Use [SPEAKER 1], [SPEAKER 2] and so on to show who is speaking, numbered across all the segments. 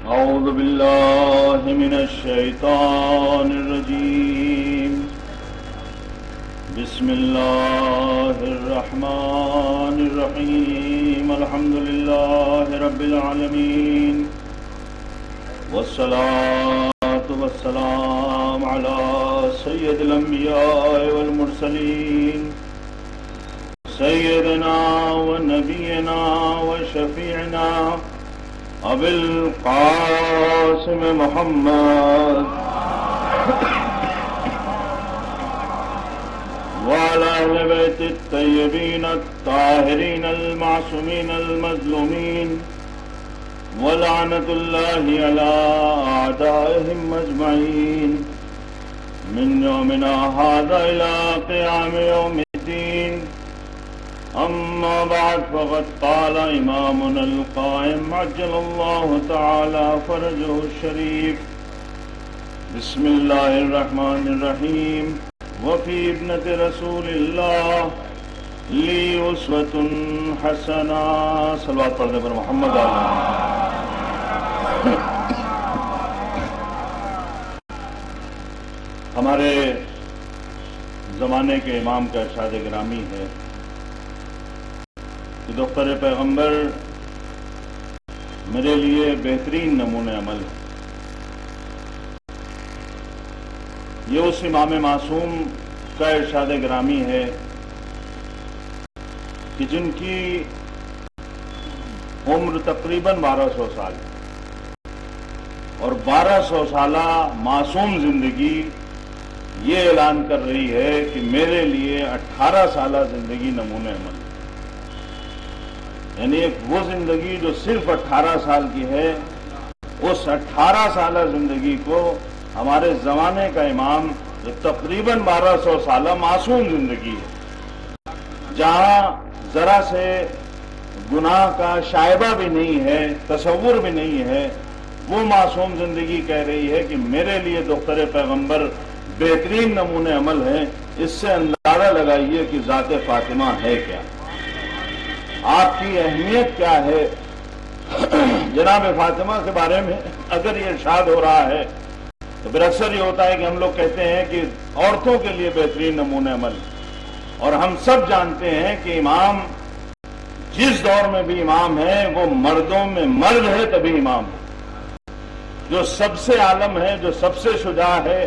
[SPEAKER 1] أعوذ بالله من الشيطان الرجيم. بسم الله الرحمن الرحيم. الحمد لله رب العالمين، والصلاة والسلام على سيد الأنبياء والمرسلين، سيدنا ونبينا وشفيعنا أبي القاسم محمد وعلى أهل بيت الطيبين الطاهرين المعصومين المظلومين، ولعنة الله على أعدائهم أجمعين من يومنا هذا إلى قيام يوم الدين. أما بعد، فقد قال إمامنا القائم عجل الله تعالى فرجه الشريف: بسم الله الرحمن الرحيم. وفي ابنة رسول الله لي أسوة حسنة. صلوات پڑھنے پر محمد علیہ. ہمارے زمانے کے امام کا ارشاد گرامی ہے کہ دختر پیغمبر میرے لیے بہترین نمونہ عمل ہے. یہ اس امام معصوم کا ارشاد گرامی ہے کہ جن کی عمر تقریباً 1200 سال اور 1200 سالہ معصوم زندگی یہ اعلان کر رہی ہے کہ میرے لیے 18 سالہ زندگی نمونہ عمل ہے. یعنی ایک وہ زندگی جو صرف 18 سال کی ہے، اس 18 سالہ زندگی کو ہمارے زمانے کا امام جو تقریباً 1200 سالہ معصوم زندگی ہے، جہاں ذرا سے گناہ کا شائبہ بھی نہیں ہے، تصور بھی نہیں ہے، وہ معصوم زندگی کہہ رہی ہے کہ میرے لیے دختر پیغمبر بہترین نمونہ عمل ہے. اس سے اندازہ لگائیے کہ ذات فاطمہ ہے کیا، آپ کی اہمیت کیا ہے. جناب فاطمہ کے بارے میں اگر یہ ارشاد ہو رہا ہے تو پھر اکثر یہ ہوتا ہے کہ ہم لوگ کہتے ہیں کہ عورتوں کے لیے بہترین نمونہ عمل، اور ہم سب جانتے ہیں کہ امام جس دور میں بھی امام ہے وہ مردوں میں مرد ہے تبھی امام ہے. جو سب سے عالم ہے، جو سب سے شجاع ہے،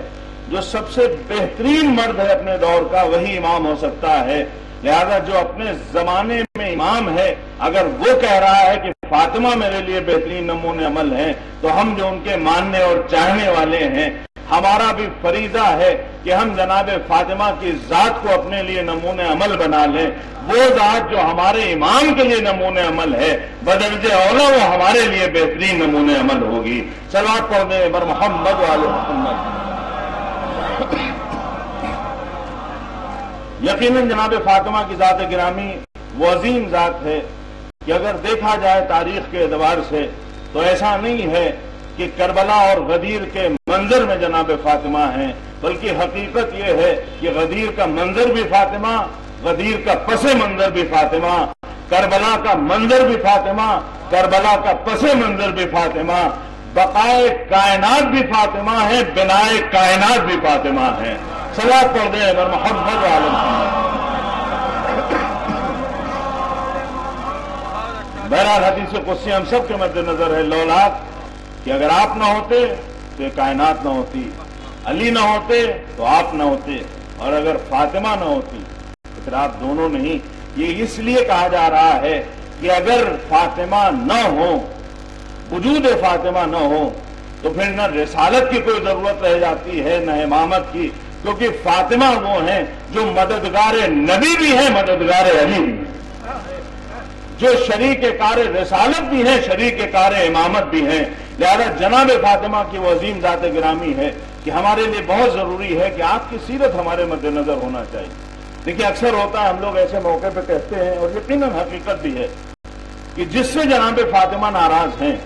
[SPEAKER 1] جو سب سے بہترین مرد ہے اپنے دور کا، وہی امام ہو سکتا ہے. لہذا جو اپنے زمانے میں امام ہے، اگر وہ کہہ رہا ہے کہ فاطمہ میرے لیے بہترین نمونہ عمل ہے، تو ہم جو ان کے ماننے اور چاہنے والے ہیں، ہمارا بھی فریضہ ہے کہ ہم جناب فاطمہ کی ذات کو اپنے لیے نمونہ عمل بنا لیں. وہ ذات جو ہمارے امام کے لیے نمونہ عمل ہے، بدرجہ اولا وہ ہمارے لیے بہترین نمونہ عمل ہوگی. صلوات پڑھنے پر محمد وعلی محمد. یقیناً جناب فاطمہ کی ذات گرامی وہ عظیم ذات ہے کہ اگر دیکھا جائے تاریخ کے اعتبار سے تو ایسا نہیں ہے کہ کربلا اور غدیر کے منظر میں جناب فاطمہ ہیں، بلکہ حقیقت یہ ہے کہ غدیر کا منظر بھی فاطمہ، غدیر کا پس منظر بھی فاطمہ، کربلا کا منظر بھی فاطمہ، کربلا کا پس منظر بھی فاطمہ، بقائے کائنات بھی فاطمہ ہے، بنائے کائنات بھی فاطمہ ہے. صلوات پڑھ دیں اگر محمد عالم. بہرحال حدیث قدسی ہم سب کے مد نظر ہے لولاک کہ اگر آپ نہ ہوتے تو یہ کائنات نہ ہوتی، علی نہ ہوتے تو آپ نہ ہوتے، اور اگر فاطمہ نہ ہوتی تو پھر آپ دونوں نہیں. یہ اس لیے کہا جا رہا ہے کہ اگر فاطمہ نہ ہو، وجود فاطمہ نہ ہو، تو پھر نہ رسالت کی کوئی ضرورت رہ جاتی ہے نہ امامت کی، کیونکہ فاطمہ وہ ہیں جو مددگار نبی بھی ہیں، مددگار علی بھی ہیں، جو شریک کار رسالت بھی ہیں، شریک کار امامت بھی ہیں. لہذا جناب فاطمہ کی وہ عظیم ذات گرامی ہے کہ ہمارے لیے بہت ضروری ہے کہ آپ کی سیرت ہمارے مد نظر ہونا چاہیے. دیکھیے اکثر ہوتا ہے ہم لوگ ایسے موقع پہ کہتے ہیں، اور یقیناً حقیقت بھی ہے، کہ جس سے جناب فاطمہ ناراض ہیں،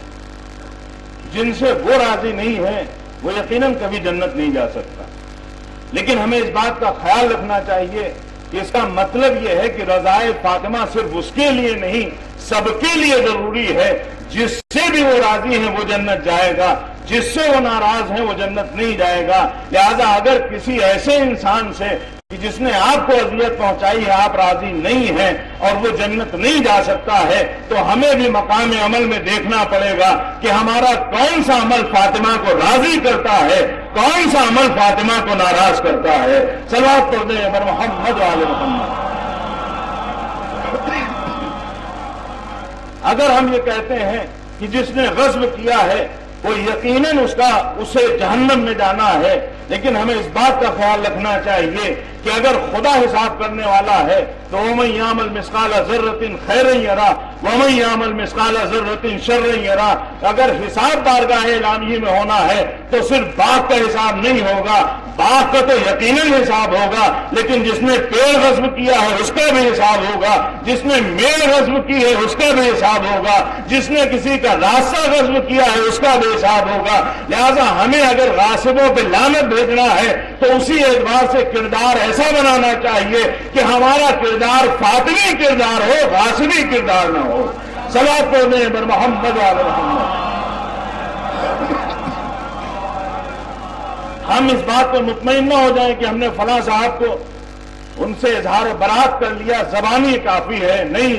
[SPEAKER 1] جن سے وہ راضی نہیں ہیں، وہ یقیناً کبھی جنت نہیں جا سکتا. لیکن ہمیں اس بات کا خیال رکھنا چاہیے کہ اس کا مطلب یہ ہے کہ رضائے فاطمہ صرف اس کے لیے نہیں، سب کے لیے ضروری ہے۔ جس سے بھی وہ راضی ہیں وہ جنت جائے گا، جس سے وہ ناراض ہیں وہ جنت نہیں جائے گا۔ لہذا اگر کسی ایسے انسان سے کہ جس نے آپ کو اذیت پہنچائی ہے آپ راضی نہیں ہیں اور وہ جنت نہیں جا سکتا ہے، تو ہمیں بھی مقام عمل میں دیکھنا پڑے گا کہ ہمارا کون سا عمل فاطمہ کو راضی کرتا ہے، کون سا عمل فاطمہ کو ناراض کرتا ہے۔ صلوات پڑھ دیں بر محمد وآل محمد۔ اگر ہم یہ کہتے ہیں کہ جس نے غصب کیا ہے وہ یقیناً اسے جہنم میں جانا ہے، لیکن ہمیں اس بات کا خیال رکھنا چاہیے کہ اگر خدا حساب کرنے والا ہے تو وَمَن يَعْمَلْ مِثْقَالَ ذَرَّةٍ خَيْرًا يَرَهُ وَمَن يَعْمَلْ مِثْقَالَ ذَرَّةٍ شَرًّا يَرَهُ۔ اگر حساب بارگاہ الہی میں ہونا ہے تو صرف باغ کا حساب نہیں ہوگا، باغ کا تو یقیناً حساب ہوگا، لیکن جس نے پیڑ غصب کیا ہے اس کا بھی حساب ہوگا، جس نے میل غصب کی ہے اس کا بھی حساب ہوگا، جس نے کسی کا راستہ غصب کیا ہے اس کا بھی حساب ہوگا۔ لہذا ہمیں اگر غاصبوں پہ لعنت بھیجنا ہے تو اسی اعتبار سے کردار ایسا بنانا چاہیے کہ ہمارا کردار فاطمی کردار ہو، غاصبی کردار نہ ہو۔ صلوات پڑھیں بر محمد وآل محمد۔ ہم اس بات پہ مطمئن نہ ہو جائیں کہ ہم نے فلاں صاحب کو ان سے اظہار برات کر لیا، زبانی کافی ہے، نہیں،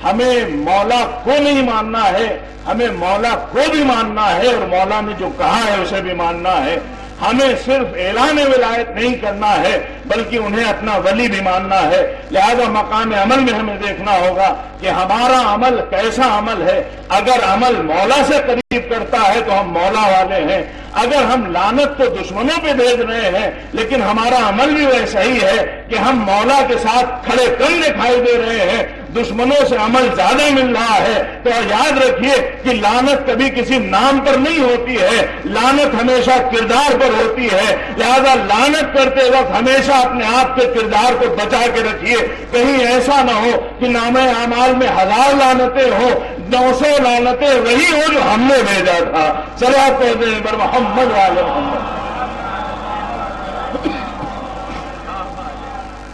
[SPEAKER 1] ہمیں مولا کو نہیں ماننا ہے، ہمیں مولا کو بھی ماننا ہے اور مولا نے جو کہا ہے اسے بھی ماننا ہے۔ ہمیں صرف اعلان ولایت نہیں کرنا ہے بلکہ انہیں اپنا ولی بھی ماننا ہے۔ لہذا مقام عمل میں ہمیں دیکھنا ہوگا کہ ہمارا عمل کیسا عمل ہے۔ اگر عمل مولا سے قریب کرتا ہے تو ہم مولا والے ہیں، اگر ہم لعنت کو دشمنوں پہ بھیج رہے ہیں لیکن ہمارا عمل بھی ویسا ہی ہے کہ ہم مولا کے ساتھ کھڑے کن دکھائی دے رہے ہیں، دشمنوں سے عمل زیادہ مل رہا ہے، تو یاد رکھیے کہ لعنت کبھی کسی نام پر نہیں ہوتی ہے، لعنت ہمیشہ کردار پر ہوتی ہے۔ لہذا لعنت کرتے وقت ہمیشہ اپنے آپ کے کردار کو بچا کے رکھیے، کہیں ایسا نہ ہو کہ نامہ اعمال میں 1000 لعنتیں ہوں، 900 لعنتیں وہی ہو جو ہم نے بھیجا تھا۔ صلوات پڑھیں بر محمد وآل محمد۔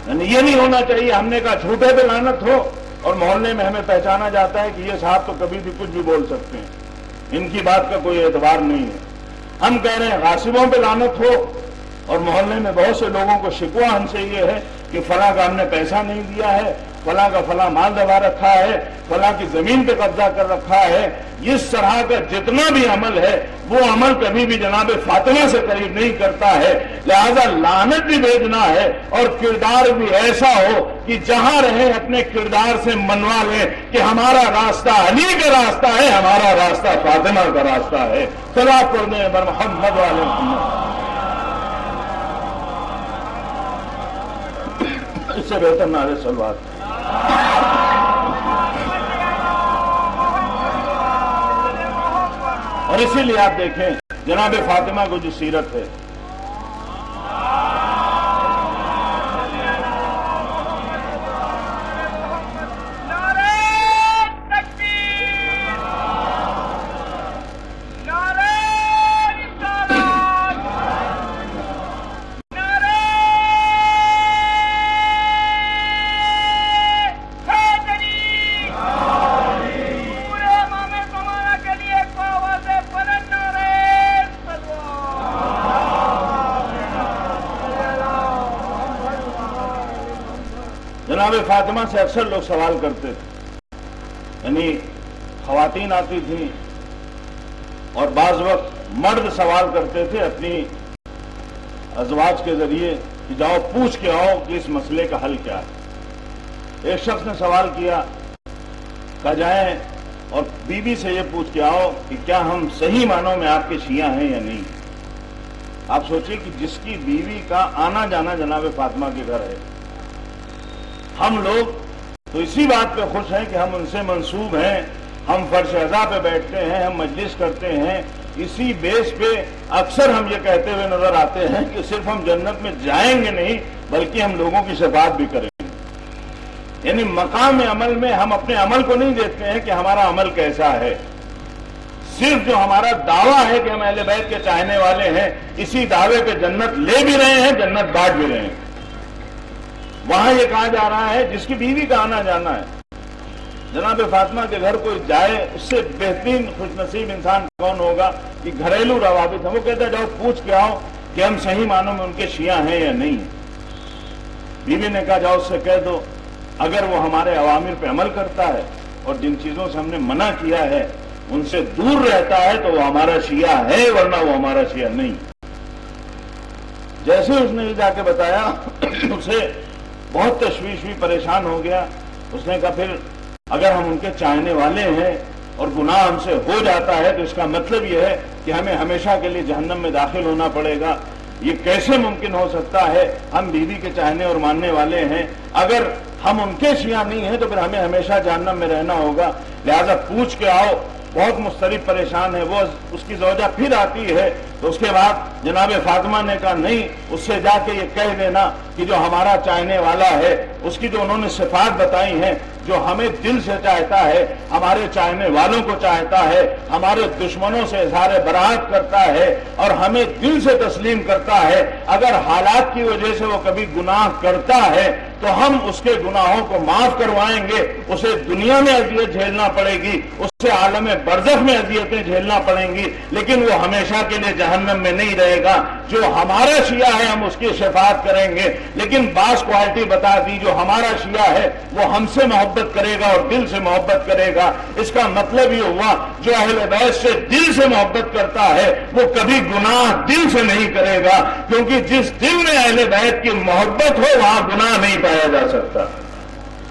[SPEAKER 1] یعنی یہ نہیں ہونا چاہیے ہم نے کہا جھوٹے پہ لعنت ہو اور محلے میں ہمیں پہچانا جاتا ہے کہ یہ صاحب تو کبھی بھی کچھ بھی بول سکتے ہیں، ان کی بات کا کوئی اعتبار نہیں ہے۔ ہم کہہ رہے ہیں غاصبوں پہ لعنت ہو اور محلے میں بہت سے لوگوں کو شکوہ ہم سے یہ ہے کہ فلاں کا ہم نے پیسہ نہیں دیا ہے، فلاں کا فلاں مال دبا رکھا ہے، فلاں کی زمین پہ قبضہ کر رکھا ہے۔ اس طرح کا جتنا بھی عمل ہے وہ عمل کبھی بھی جناب فاطمہ سے قریب نہیں کرتا ہے۔ لہذا لعنت بھی بھیجنا ہے اور کردار بھی ایسا ہو کہ جہاں رہے اپنے کردار سے منوا لیں کہ ہمارا راستہ علی کا راستہ ہے، ہمارا راستہ فاطمہ کا راستہ ہے۔ صلوات پڑھیں بر محمد وآل محمد۔ اس سے بہتر نعرے صلوات۔ اور اسی لیے آپ دیکھیں جناب فاطمہ کو جو سیرت ہے، جناب فاطمہ سے اکثر لوگ سوال کرتے تھے، یعنی خواتین آتی تھیں اور بعض وقت مرد سوال کرتے تھے اپنی ازواج کے ذریعے کہ جاؤ پوچھ کے آؤ کہ اس مسئلے کا حل کیا ہے۔ ایک شخص نے سوال کیا، کہا جائیں اور بیوی سے یہ پوچھ کے آؤ کہ کیا ہم صحیح معنوں میں آپ کے شیعہ ہیں یا نہیں۔ آپ سوچئے کہ جس کی بیوی کا آنا جانا جناب فاطمہ کے گھر ہے، ہم لوگ تو اسی بات پہ خوش ہیں کہ ہم ان سے منسوب ہیں، ہم فرش عزا پہ بیٹھتے ہیں، ہم مجلس کرتے ہیں، اسی بیس پہ اکثر ہم یہ کہتے ہوئے نظر آتے ہیں کہ صرف ہم جنت میں جائیں گے نہیں بلکہ ہم لوگوں کی شفاعت بھی کریں گے۔ یعنی مقام عمل میں ہم اپنے عمل کو نہیں دیکھتے ہیں کہ ہمارا عمل کیسا ہے، صرف جو ہمارا دعویٰ ہے کہ ہم اہل بیت کے چاہنے والے ہیں، اسی دعوے پہ جنت لے بھی رہے ہیں، جنت بانٹ بھی رہے ہیں۔ وہاں یہ کہا جا رہا ہے جس کی بیوی کا آنا جانا ہے، جناب فاطمہ کے گھر کوئی جائے اس سے بہترین خوش نصیب انسان کون ہوگا کہ گھریلو روابط ہیں. وہ کہتا ہے جاؤ پوچھ کے آؤ کہ ہم صحیح معنوں میں ان کے شیعہ ہیں یا نہیں. بیوی نے کہا جاؤ اس سے کہہ دو اگر وہ ہمارے اوامر پہ عمل کرتا ہے اور جن چیزوں سے ہم نے منع کیا ہے ان سے دور رہتا ہے تو وہ ہمارا شیعہ ہے، ورنہ وہ ہمارا شیعہ نہیں. جیسے اس نے یہ جا کے بتایا اسے بہت تشویش ہوئی، پریشان ہو گیا. اس نے کہا پھر اگر ہم ان کے چاہنے والے ہیں اور گناہ ہم سے ہو جاتا ہے تو اس کا مطلب یہ ہے کہ ہمیں ہمیشہ کے لیے جہنم میں داخل ہونا پڑے گا. یہ کیسے ممکن ہو سکتا ہے؟ ہم بیوی کے چاہنے اور ماننے والے ہیں، اگر ہم ان کے شیعہ نہیں ہیں تو پھر ہمیں ہمیشہ جہنم میں رہنا ہوگا. لہذا پوچھ کے آؤ. بہت مضطرب پریشان ہے. وہ اس کی زوجہ پھر آتی ہے تو اس کے بعد جناب فاطمہ نے کہا نہیں، اس سے جا کے یہ کہہ دینا کہ جو ہمارا چاہنے والا ہے اس کی جو انہوں نے صفات بتائی ہیں، جو ہمیں دل سے چاہتا ہے، ہمارے چاہنے والوں کو چاہتا ہے، ہمارے دشمنوں سے اظہار براءت کرتا ہے اور ہمیں دل سے تسلیم کرتا ہے، اگر حالات کی وجہ سے وہ کبھی گناہ کرتا ہے تو ہم اس کے گناہوں کو معاف کروائیں گے. اسے دنیا میں اذیت جھیلنا پڑے گی، اسے عالم برزخ میں اذیتیں جھیلنا پڑیں گی، لیکن وہ ہمیشہ کے لیے جہنم میں نہیں رہے گا. جو ہمارا شیعہ ہے ہم اس کی شفاعت کریں گے، لیکن بعض کوالٹی بتا دی. جو ہمارا شیعہ ہے وہ ہم سے محبت کرے گا اور دل سے محبت کرے گا. اس کا مطلب یہ ہوا جو اہل بیت سے دل سے محبت کرتا ہے وہ کبھی گناہ دل سے نہیں کرے گا، کیونکہ جس دل میں اہل بیت کی محبت ہو وہاں گناہ نہیں پایا جا سکتا.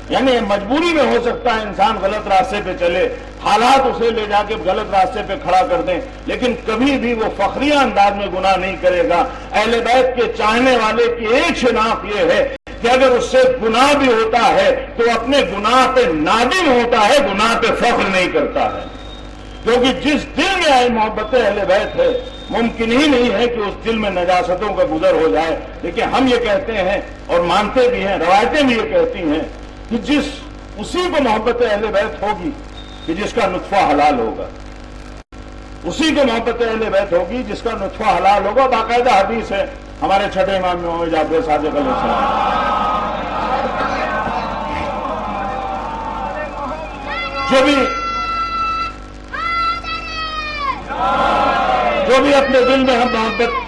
[SPEAKER 1] یعنی مجبوری میں ہو سکتا ہے انسان غلط راستے پہ چلے، حالات اسے لے جا کے غلط راستے پہ کھڑا کر دیں، لیکن کبھی بھی وہ فخریہ انداز میں گناہ نہیں کرے گا. اہل بیت کے چاہنے والے کی ایک شناخت یہ ہے کہ اگر اس سے گناہ بھی ہوتا ہے تو اپنے گناہ پہ نادم ہوتا ہے، گناہ پہ فخر نہیں کرتا ہے. کیونکہ جس دل میں آئی محبت اہل بیت ہے ممکن ہی نہیں ہے کہ اس دل میں نجاستوں کا گزر ہو جائے. لیکن ہم یہ کہتے ہیں اور مانتے بھی ہیں، روایتیں بھی یہ کہتی ہیں کہ اسی کو محبت اہل بیت ہوگی کہ جس کا نطفہ حلال ہوگا، اسی کو محبت اہل بیت ہوگی جس کا نطفہ حلال ہوگا. باقاعدہ حدیث ہے ہمارے چھٹے امام میں جعفر صادق علیہ السلام جو بھی اپنے دل میں ہم محبت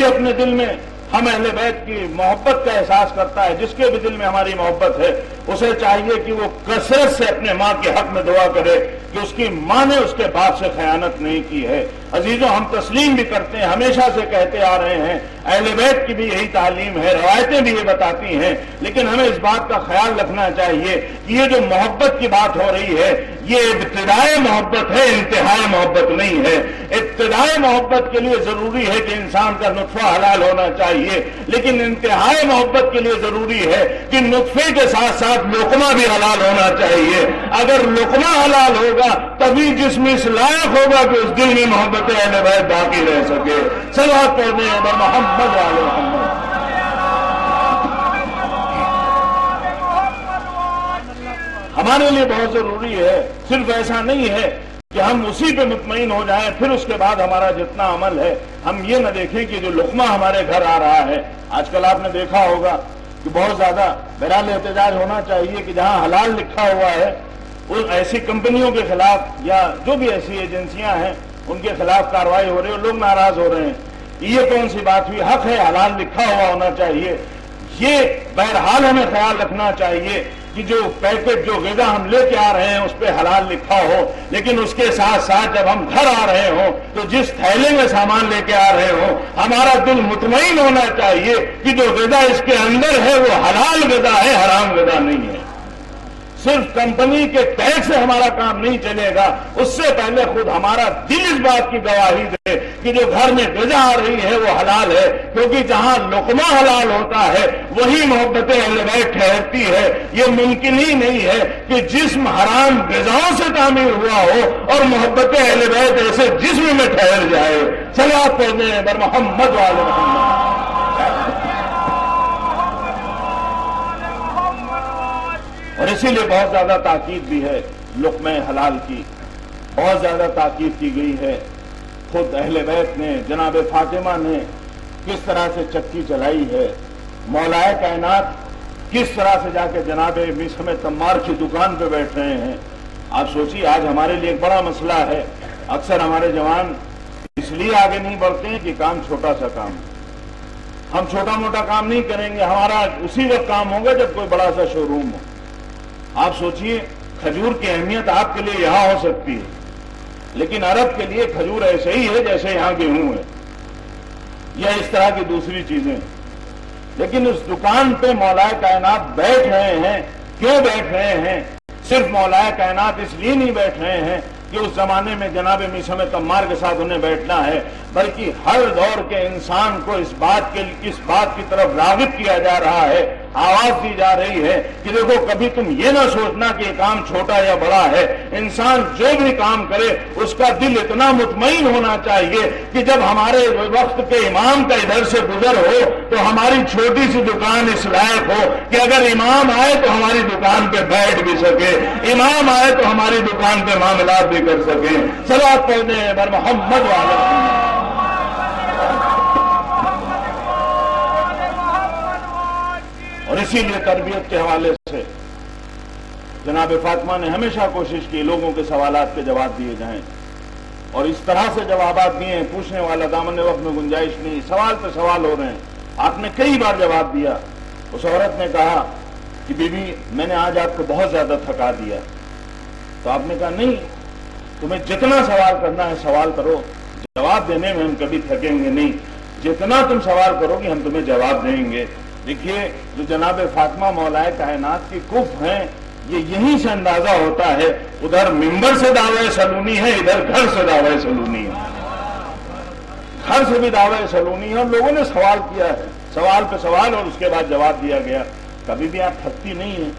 [SPEAKER 1] اپنے دل میں ہم اہل بیت کی محبت کا احساس کرتا ہے، جس کے بھی دل میں ہماری محبت ہے اسے چاہیے کہ وہ کثرت سے اپنے ماں کے حق میں دعا کرے کہ اس کی ماں نے اس کے باپ سے خیانت نہیں کی ہے. عزیزوں ہم تسلیم بھی کرتے ہیں، ہمیشہ سے کہتے آ رہے ہیں، اہل بیت کی بھی یہی تعلیم ہے، روایتیں بھی یہ بتاتی ہیں. لیکن ہمیں اس بات کا خیال رکھنا چاہیے کہ یہ جو محبت کی بات ہو رہی ہے یہ ابتدائی محبت ہے، انتہائی محبت نہیں ہے. ابتدائی محبت کے لیے ضروری ہے کہ انسان کا نطفہ حلال ہونا چاہیے، لیکن انتہائی محبت کے لیے ضروری ہے کہ نطفے کے ساتھ ساتھ لقمہ بھی حلال ہونا چاہیے. اگر لقمہ حلال ہوگا تبھی جسم اس لائق ہوگا کہ اس دل میں محبت اہل بیت باقی رہ سکے. صلوات پڑھنے ہیں محمد علیہ محمد. ہمارے لیے بہت ضروری ہے، صرف ایسا نہیں ہے کہ ہم اسی پہ مطمئن ہو جائیں پھر اس کے بعد ہمارا جتنا عمل ہے ہم یہ نہ دیکھیں کہ جو لقمہ ہمارے گھر آ رہا ہے. آج کل آپ نے دیکھا ہوگا کہ بہت زیادہ بہرحال احتجاج ہونا چاہیے کہ جہاں حلال لکھا ہوا ہے ان ایسی کمپنیوں کے خلاف یا جو بھی ایسی ایجنسیاں ہیں ان کے خلاف کارروائی ہو رہی ہے اور لوگ ناراض ہو رہے ہیں. یہ کون سی بات ہوئی؟ حق ہے حلال لکھا ہوا ہونا چاہیے. یہ بہرحال ہمیں خیال رکھنا چاہیے کہ جو پیکٹ جو غذا ہم لے کے آ رہے ہیں اس پہ حلال لکھا ہو، لیکن اس کے ساتھ ساتھ جب ہم گھر آ رہے ہوں تو جس تھیلے میں سامان لے کے آ رہے ہوں ہمارا دل مطمئن ہونا چاہیے کہ جو غذا اس کے اندر ہے وہ حلال غذا ہے، حرام غذا نہیں ہے. صرف کمپنی کے ٹیکس سے ہمارا کام نہیں چلے گا، اس سے پہلے خود ہمارا دل اس بات کی گواہی دے کہ جو گھر میں غذا آ رہی ہے وہ حلال ہے. کیونکہ جہاں لقمہ حلال ہوتا ہے وہی محبت اہل بیت ٹھہرتی ہے. یہ ممکن ہی نہیں ہے کہ جسم حرام غذاؤں سے تعمیر ہوا ہو اور محبت اہل بیت ایسے جسم میں ٹھہر جائے. صلوات پڑھنے ہیں بر محمد وعلی محمد. اور اسی لیے بہت زیادہ تاکید بھی ہے لقمہ حلال کی. بہت زیادہ تاکید کی گئی ہے. خود اہل بیت نے، جناب فاطمہ نے کس طرح سے چکی چلائی ہے. مولائے کائنات کس طرح سے جا کے جناب میثم تمار کی دکان پہ بیٹھ رہے ہیں. آپ سوچیے، آج ہمارے لیے ایک بڑا مسئلہ ہے. اکثر ہمارے جوان اس لیے آگے نہیں بڑھتے ہیں کہ کام چھوٹا سا کام ہے. ہم چھوٹا موٹا کام نہیں کریں گے، ہمارا اسی وقت کام ہوگا جب کوئی بڑا سا شو روم ہو. آپ سوچئے، کھجور کی اہمیت آپ کے لیے یہاں ہو سکتی ہے، لیکن عرب کے لیے کھجور ایسے ہی ہے جیسے یہاں گیہوں ہے یا اس طرح کی دوسری چیزیں. لیکن اس دکان پہ مولائے کائنات بیٹھ رہے ہیں. کیوں بیٹھ رہے ہیں؟ صرف مولائے کائنات اس لیے نہیں بیٹھ رہے ہیں کہ اس زمانے میں جناب میثم تمار کے ساتھ انہیں بیٹھنا ہے، بلکہ ہر دور کے انسان کو اس بات کی طرف راغب کیا جا رہا ہے، آواز دی جا رہی ہے کہ دیکھو، کبھی تم یہ نہ سوچنا کہ یہ کام چھوٹا یا بڑا ہے. انسان جو بھی کام کرے اس کا دل اتنا مطمئن ہونا چاہیے کہ جب ہمارے وقت کے امام کا ادھر سے گزر ہو تو ہماری چھوٹی سی دکان اس لائق ہو کہ اگر امام آئے تو ہماری دکان پہ بیٹھ بھی سکے، امام آئے تو ہماری دکان پہ معاملات بھی کر سکیں. صلوات پڑھتے ہیں بر محمد وعلی محمد. اور اسی لیے تربیت کے حوالے سے جناب فاطمہ نے ہمیشہ کوشش کی لوگوں کے سوالات کے جواب دیے جائیں، اور اس طرح سے جوابات دیے ہیں پوچھنے والا دامن وقت میں گنجائش نہیں، سوال پہ سوال ہو رہے ہیں. آپ نے کئی بار جواب دیا. اس عورت نے کہا کہ بی بی، میں نے آج آپ کو بہت زیادہ تھکا دیا. تو آپ نے کہا نہیں، تمہیں جتنا سوال کرنا ہے سوال کرو، جواب دینے میں ہم کبھی تھکیں گے نہیں. جتنا تم سوال کرو گے ہم تمہیں جواب دیں گے. دیکھیے، جو جناب فاطمہ مولائے کائنات کی کف ہیں، یہ یہیں سے اندازہ ہوتا ہے. ادھر ممبر سے دعوی سلونی ہے، ادھر گھر سے دعوی سلونی ہے. گھر سے بھی دعوی سلونی ہے، اور لوگوں نے سوال کیا ہے، سوال پہ سوال، اور اس کے بعد جواب دیا گیا. کبھی بھی آپ تھکتی نہیں ہیں.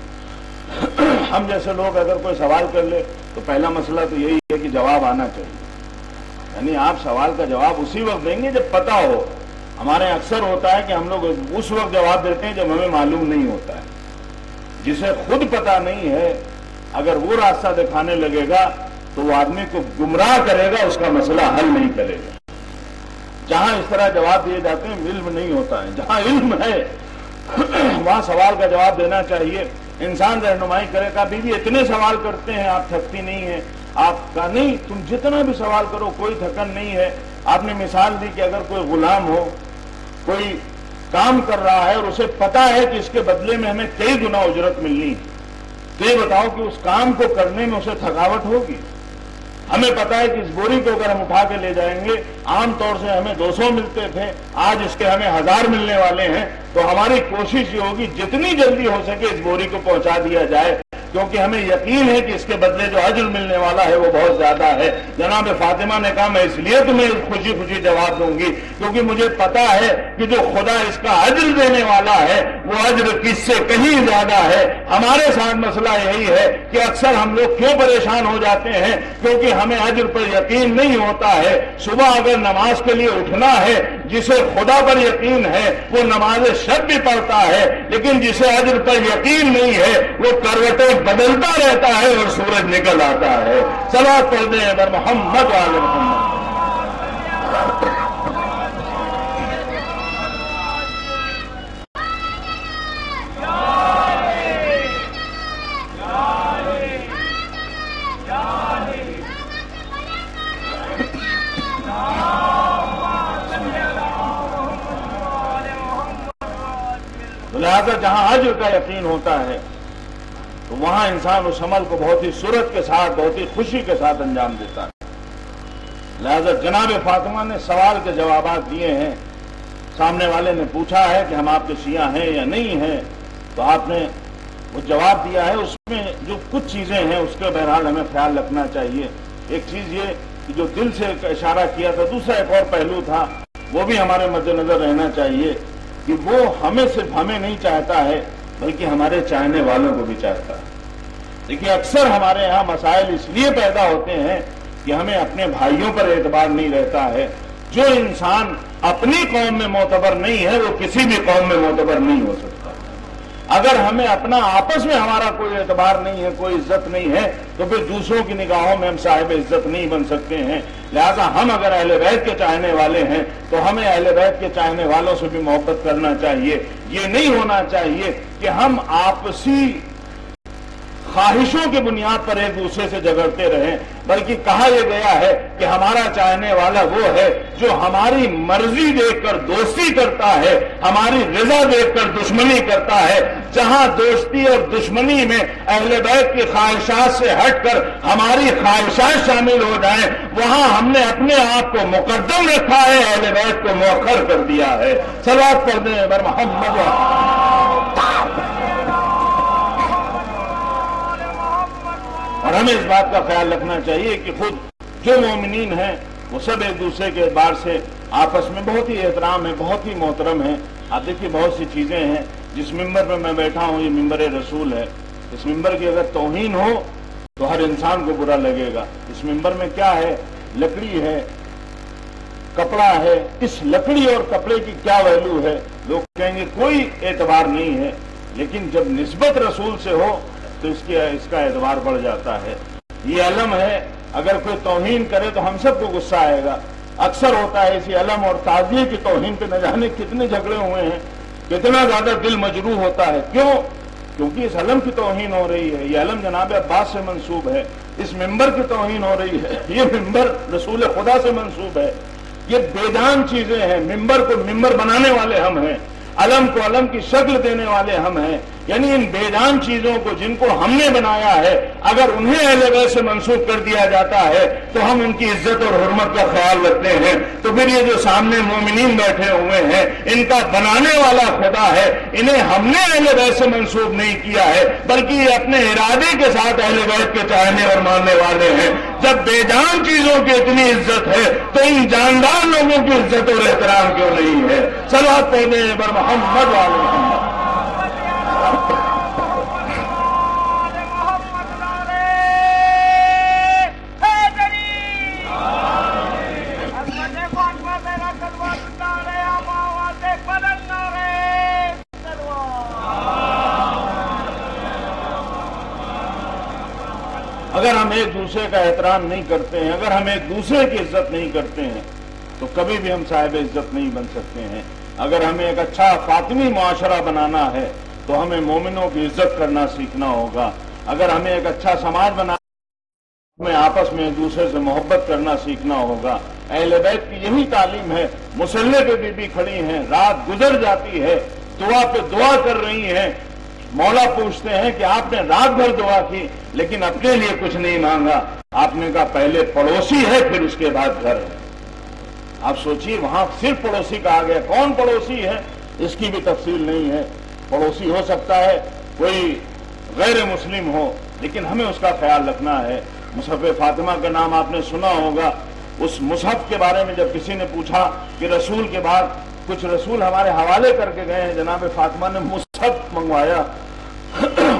[SPEAKER 1] ہم جیسے لوگ اگر کوئی سوال کر لے تو پہلا مسئلہ تو یہی ہے کہ جواب آنا چاہیے. یعنی آپ سوال کا جواب اسی وقت دیں گے جب پتا ہو. ہمارے اکثر ہوتا ہے کہ ہم لوگ اس وقت جواب دیتے ہیں جب ہمیں معلوم نہیں ہوتا ہے. جسے خود پتا نہیں ہے اگر وہ راستہ دکھانے لگے گا تو وہ آدمی کو گمراہ کرے گا، اس کا مسئلہ حل نہیں کرے گا. جہاں اس طرح جواب دیے جاتے ہیں علم نہیں ہوتا ہے. جہاں علم ہے وہاں سوال کا جواب دینا چاہیے. انسان رہنمائی کرے گا، بی بی اتنے سوال کرتے ہیں آپ تھکتی نہیں ہیں. آپ کا نہیں، تم جتنا بھی سوال کرو کوئی تھکن نہیں ہے. آپ نے مثال دی کہ اگر کوئی غلام ہو، کوئی کام کر رہا ہے اور اسے پتا ہے کہ اس کے بدلے میں ہمیں کئی گنا اجرت ملنی ہے، تو یہ بتاؤ کہ اس کام کو کرنے میں اسے تھکاوٹ ہوگی؟ ہمیں پتا ہے کہ اس بوری کو اگر ہم اٹھا کے لے جائیں گے، عام طور سے ہمیں 200 ملتے تھے، آج اس کے ہمیں 1000 ملنے والے ہیں، تو ہماری کوشش یہ ہوگی جتنی جلدی ہو سکے اس بوری کو پہنچا دیا جائے، کیونکہ ہمیں یقین ہے کہ اس کے بدلے جو اجر ملنے والا ہے وہ بہت زیادہ ہے. جناب فاطمہ نے کہا میں اس لیے تمہیں خوشی خوشی جواب دوں گی کیونکہ مجھے پتا ہے کہ جو خدا اس کا اجر دینے والا ہے وہ اجر کس سے کہیں زیادہ ہے. ہمارے ساتھ مسئلہ یہی ہے کہ اکثر ہم لوگ کیوں پریشان ہو جاتے ہیں؟ کیونکہ ہمیں اجر پر یقین نہیں ہوتا ہے. صبح اگر نماز کے لیے اٹھنا ہے، جسے خدا پر یقین ہے وہ نماز شب بھی پڑھتا ہے، لیکن جسے اجر پر یقین نہیں ہے وہ کروٹیں بدلتا رہتا ہے اور سورج نکل آتا ہے. صلوات پڑھتے ہیں بر محمد وعلی محمد. لہذا جہاں اجر کا یقین ہوتا ہے تو وہاں انسان اس عمل کو بہت ہی سرعت کے ساتھ، بہت ہی خوشی کے ساتھ انجام دیتا ہے. لہذا جناب فاطمہ نے سوال کے جوابات دیے ہیں. سامنے والے نے پوچھا ہے کہ ہم آپ کے شیعہ ہیں یا نہیں ہیں، تو آپ نے وہ جواب دیا ہے. اس میں جو کچھ چیزیں ہیں اس کے بہرحال ہمیں خیال رکھنا چاہیے. ایک چیز یہ کہ جو دل سے اشارہ کیا تھا، دوسرا ایک اور پہلو تھا وہ بھی ہمارے مد نظر رہنا چاہیے کہ وہ ہمیں صرف ہمیں نہیں چاہتا ہے بلکہ ہمارے چاہنے والوں کو بھی چاہتا ہے. دیکھیے، اکثر ہمارے یہاں مسائل اس لیے پیدا ہوتے ہیں کہ ہمیں اپنے بھائیوں پر اعتبار نہیں رہتا ہے. جو انسان اپنی قوم میں معتبر نہیں ہے وہ کسی بھی قوم میں معتبر نہیں ہو سکتا. اگر ہمیں اپنا آپس میں ہمارا کوئی اعتبار نہیں ہے، کوئی عزت نہیں ہے، تو پھر دوسروں کی نگاہوں میں ہم صاحب عزت نہیں بن سکتے ہیں۔ لہذا ہم اگر اہل بیت کے چاہنے والے ہیں تو ہمیں اہل بیت کے چاہنے والوں سے بھی محبت کرنا چاہیے۔ یہ نہیں ہونا چاہیے کہ ہم آپسی خواہشوں کی بنیاد پر ایک دوسرے سے جھگڑتے رہیں، بلکہ کہا یہ گیا ہے کہ ہمارا چاہنے والا وہ ہے جو ہماری مرضی دیکھ کر دوستی کرتا ہے، ہماری رضا دیکھ کر دشمنی کرتا ہے۔ جہاں دوستی اور دشمنی میں اہل بیت کی خواہشات سے ہٹ کر ہماری خواہشات شامل ہو جائیں، وہاں ہم نے اپنے آپ کو مقدم رکھا ہے، اہل بیت کو مؤخر کر دیا ہے۔ صلوات پڑھ دیں بر محمد۔ اور ہمیں اس بات کا خیال رکھنا چاہیے کہ خود جو مومنین ہیں وہ سب ایک دوسرے کے اعتبار سے آپس میں بہت ہی احترام ہے، بہت ہی محترم ہے۔ آپ دیکھیے بہت سی چیزیں ہیں، جس ممبر پہ میں بیٹھا ہوں یہ ممبر رسول ہے، اس ممبر کی اگر توہین ہو تو ہر انسان کو برا لگے گا۔ اس ممبر میں کیا ہے؟ لکڑی ہے، کپڑا ہے، اس لکڑی اور کپڑے کی کیا ویلیو ہے؟ لوگ کہیں گے کوئی اعتبار نہیں ہے، لیکن جب نسبت رسول سے ہو تو اس کا اعتبار بڑھ جاتا ہے۔ یہ علم ہے، اگر کوئی توہین کرے تو ہم سب کو غصہ آئے گا۔ اکثر ہوتا ہے اسی علم اور تعزیے کی توہین پہ نہ جانے کتنے جھگڑے ہوئے ہیں، کتنا زیادہ دل مجروح ہوتا ہے۔ کیوں؟ کیونکہ اس علم کی توہین ہو رہی ہے۔ یہ علم جناب عباس سے منسوب ہے، اس ممبر کی توہین ہو رہی ہے، یہ ممبر رسول خدا سے منسوب ہے۔ یہ بے جان چیزیں ہیں، ممبر کو ممبر بنانے والے ہم ہیں، علم کو علم کی شکل دینے والے ہم ہیں۔ یعنی ان بے جان چیزوں کو جن کو ہم نے بنایا ہے، اگر انہیں اہل بیت سے منسوب کر دیا جاتا ہے تو ہم ان کی عزت اور حرمت کا خیال رکھتے ہیں۔ تو پھر یہ جو سامنے مومنین بیٹھے ہوئے ہیں، ان کا بنانے والا خدا ہے، انہیں ہم نے اہل بیت سے منسوب نہیں کیا ہے، بلکہ یہ اپنے ارادے کے ساتھ اہل بیت کے چاہنے اور ماننے والے ہیں۔ جب بے جان چیزوں کی اتنی عزت ہے تو ان جاندار لوگوں کی عزت اور احترام کیوں نہیں ہے؟ صلوات پڑھیں بر محمد وعلی محمد۔ اگر ہم ایک دوسرے کا احترام نہیں کرتے ہیں، اگر ہم ایک دوسرے کی عزت نہیں کرتے ہیں تو کبھی بھی ہم صاحب عزت نہیں بن سکتے ہیں۔ اگر ہمیں ایک اچھا فاطمی معاشرہ بنانا ہے تو ہمیں مومنوں کی عزت کرنا سیکھنا ہوگا۔ اگر ہمیں ایک اچھا سماج بنانا ہے، ہمیں آپس میں ایک دوسرے سے محبت کرنا سیکھنا ہوگا۔ اہل بیت کی یہی تعلیم ہے۔ مصلے پہ بی بی کھڑی ہیں، رات گزر جاتی ہے، دعا پہ دعا کر رہی ہیں، مولا پوچھتے ہیں کہ آپ نے رات بھر دعا کی لیکن اپنے لیے کچھ نہیں مانگا۔ آپ نے کہا پہلے پڑوسی ہے پھر اس کے بعد گھر ہے۔ آپ سوچئے وہاں صرف پڑوسی کہا گیا، کون پڑوسی ہے اس کی بھی تفصیل نہیں ہے۔ پڑوسی ہو سکتا ہے کوئی غیر مسلم ہو، لیکن ہمیں اس کا خیال رکھنا ہے۔ مصحف فاطمہ کا نام آپ نے سنا ہوگا۔ اس مصحف کے بارے میں جب کسی نے پوچھا کہ رسول کے بعد کچھ رسول ہمارے حوالے کر کے گئے ہیں، جناب فاطمہ نے مصحف منگوایا۔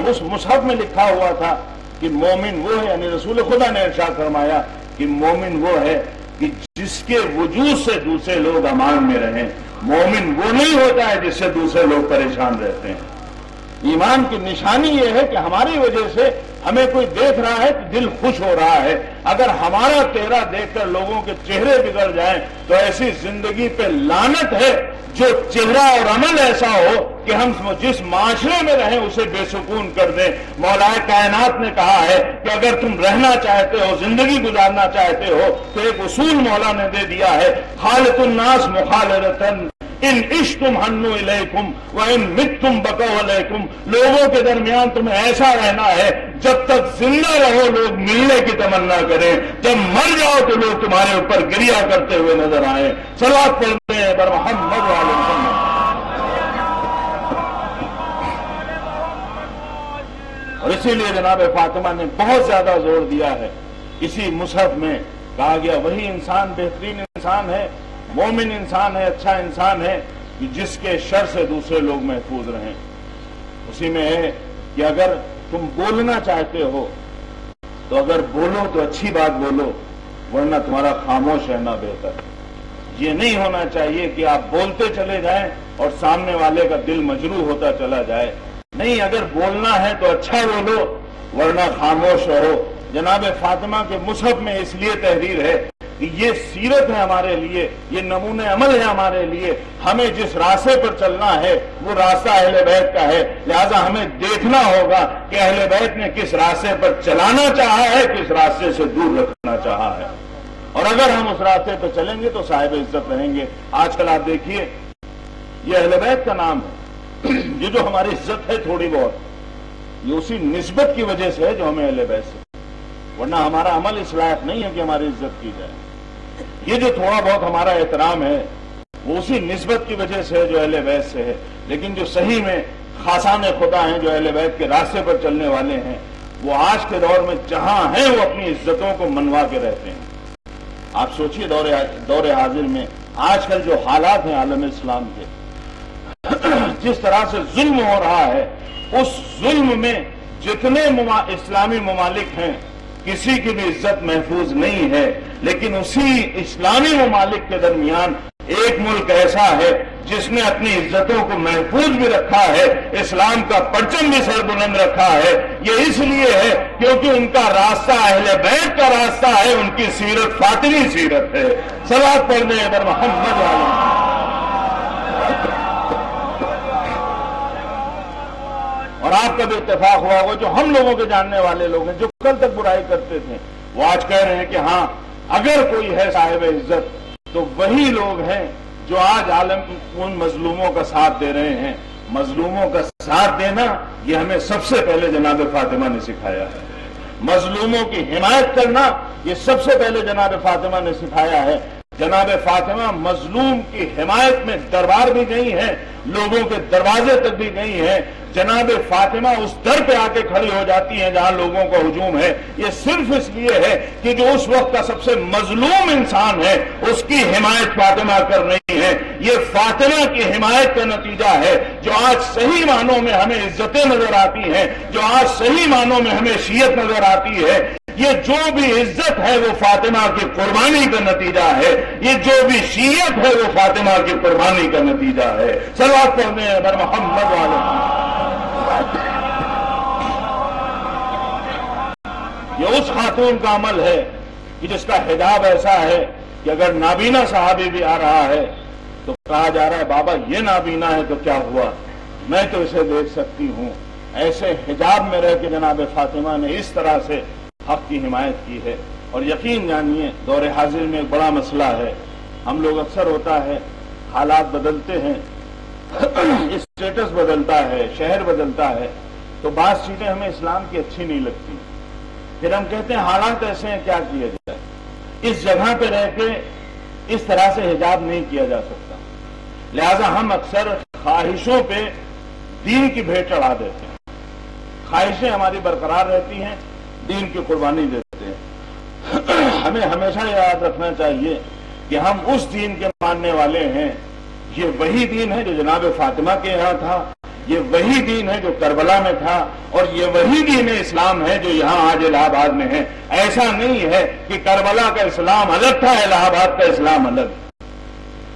[SPEAKER 1] اس مصحف میں لکھا ہوا تھا کہ مومن وہ ہے، یعنی رسول خدا نے ارشاد فرمایا کہ مومن وہ ہے کہ جس کے وجود سے دوسرے لوگ امان میں رہیں۔ مومن وہ نہیں ہوتا ہے جس سے دوسرے لوگ پریشان رہتے ہیں۔ ایمان کی نشانی یہ ہے کہ ہماری وجہ سے ہمیں کوئی دیکھ رہا ہے تو دل خوش ہو رہا ہے۔ اگر ہمارا چہرہ دیکھ کر لوگوں کے چہرے بگڑ جائیں تو ایسی زندگی پہ لعنت ہے جو چہرہ اور عمل ایسا ہو کہ ہم جس معاشرے میں رہیں اسے بے سکون کر دیں۔ مولا کائنات نے کہا ہے کہ اگر تم رہنا چاہتے ہو، زندگی گزارنا چاہتے ہو تو ایک اصول مولا نے دے دیا ہے، خالق الناس مخالرتن ان عشتم ہنو الیکم وان متم بقوا علیکم۔ لوگوں کے درمیان تمہیں ایسا رہنا ہے جب تک زندہ رہو لوگ ملنے کی تمنا کریں، جب مر جاؤ تو لوگ تمہارے اوپر گریا کرتے ہوئے نظر آئیں۔ صلوات پڑھتے ہیں بر محمد وعلی محمد۔ اور اسی لیے جناب فاطمہ نے بہت زیادہ زور دیا ہے، اسی مصحف میں کہا گیا وہی انسان بہترین انسان ہے، مومن انسان ہے، اچھا انسان ہے کہ جس کے شر سے دوسرے لوگ محفوظ رہیں۔ اسی میں ہے کہ اگر تم بولنا چاہتے ہو تو اگر بولو تو اچھی بات بولو، ورنہ تمہارا خاموش رہنا بہتر ہے۔ یہ نہیں ہونا چاہیے کہ آپ بولتے چلے جائیں اور سامنے والے کا دل مجروح ہوتا چلا جائے۔ نہیں اگر بولنا ہے تو اچھا بولو ورنہ خاموش رہو۔ جناب فاطمہ کے مصحف میں اس لیے تحریر ہے کہ یہ سیرت ہے ہمارے لیے، یہ نمونہ عمل ہے ہمارے لیے، ہمیں جس راستے پر چلنا ہے وہ راستہ اہل بیت کا ہے، لہذا ہمیں دیکھنا ہوگا کہ اہل بیت نے کس راستے پر چلانا چاہا ہے، کس راستے سے دور رکھنا چاہا ہے، اور اگر ہم اس راستے پہ چلیں گے تو صاحب عزت رہیں گے۔ آج کل آپ دیکھیے یہ اہل بیت کا نام ہے، یہ جو ہماری عزت ہے تھوڑی بہت، یہ اسی نسبت کی وجہ سے ہے جو ہمیں اہل بیت سے، ورنہ ہمارا عمل اس لائق نہیں ہے کہ ہماری عزت کی جائے۔ یہ جو تھوڑا بہت ہمارا احترام ہے وہ اسی نسبت کی وجہ سے ہے جو اہل بیت سے ہے، لیکن جو صحیح میں خاصان خدا ہیں، جو اہل بیت کے راستے پر چلنے والے ہیں، وہ آج کے دور میں جہاں ہیں وہ اپنی عزتوں کو منوا کے رہتے ہیں۔ آپ سوچئے دور حاضر میں آج کل جو حالات ہیں عالم اسلام کے، جس طرح سے ظلم ہو رہا ہے، اس ظلم میں جتنے اسلامی ممالک ہیں کسی کی بھی عزت محفوظ نہیں ہے، لیکن اسی اسلامی ممالک کے درمیان ایک ملک ایسا ہے جس نے اپنی عزتوں کو محفوظ بھی رکھا ہے، اسلام کا پرچم بھی سر بلند رکھا ہے۔ یہ اس لیے ہے کیونکہ ان کا راستہ اہل بیت کا راستہ ہے، ان کی سیرت فاطمی سیرت ہے۔ صلوات پڑھنے پر محمد علیہ۔ اور آپ کا بھی اتفاق ہوا ہوگا جو ہم لوگوں کے جاننے والے لوگ ہیں جو کل تک برائی کرتے تھے، وہ آج کہہ رہے ہیں کہ ہاں اگر کوئی ہے صاحب عزت تو وہی لوگ ہیں جو آج عالم ان مظلوموں کا ساتھ دے رہے ہیں۔ مظلوموں کا ساتھ دینا یہ ہمیں سب سے پہلے جناب فاطمہ نے سکھایا ہے، مظلوموں کی حمایت کرنا یہ سب سے پہلے جناب فاطمہ نے سکھایا ہے۔ جناب فاطمہ مظلوم کی حمایت میں دربار بھی گئی ہیں، لوگوں کے دروازے تک بھی گئی ہیں۔ جناب فاطمہ اس در پہ آ کے کھڑی ہو جاتی ہیں جہاں لوگوں کا ہجوم ہے، یہ صرف اس لیے ہے کہ جو اس وقت کا سب سے مظلوم انسان ہے اس کی حمایت فاطمہ کر رہی ہے۔ یہ فاطمہ کی حمایت کا نتیجہ ہے جو آج صحیح معنوں میں ہمیں عزتیں نظر آتی ہیں، جو آج صحیح معنوں میں ہمیں شیعت نظر آتی ہے۔ یہ جو بھی عزت ہے وہ فاطمہ کی قربانی کا نتیجہ ہے، یہ جو بھی شیعت ہے وہ فاطمہ کی قربانی کا نتیجہ ہے۔ صلوات پڑھنے پر محمد علیہ۔ یہ اس خاتون کا عمل ہے کہ جس کا حجاب ایسا ہے کہ اگر نابینا صحابی بھی آ رہا ہے تو کہا جا رہا ہے بابا یہ نابینا ہے تو کیا ہوا، میں تو اسے دیکھ سکتی ہوں۔ ایسے حجاب میں رہ کے جناب فاطمہ نے اس طرح سے حق کی حمایت کی ہے۔ اور یقین جانیے دور حاضر میں ایک بڑا مسئلہ ہے، ہم لوگ اکثر ہوتا ہے حالات بدلتے ہیں، اسٹیٹس بدلتا ہے، شہر بدلتا ہے، تو بعض چیزیں ہمیں اسلام کی اچھی نہیں لگتی، پھر ہم کہتے ہیں حالات ایسے ہیں کیا کیا جائے، اس جگہ پہ رہ کے اس طرح سے حجاب نہیں کیا جا سکتا، لہذا ہم اکثر خواہشوں پہ دین کی بھیٹ چڑھا دیتے ہیں، خواہشیں ہماری برقرار رہتی ہیں، دین کی قربانی دیتے ہیں۔ ہمیں ہمیشہ یاد رکھنا چاہیے کہ ہم اس دین کے ماننے والے ہیں، یہ وہی دین ہے جو جناب فاطمہ کے یہاں تھا، یہ وہی دین ہے جو کربلا میں تھا، اور یہ وہی دین اسلام ہے جو یہاں آج الہ آباد میں ہے۔ ایسا نہیں ہے کہ کربلا کا اسلام الگ تھا، الہ آباد کا اسلام الگ۔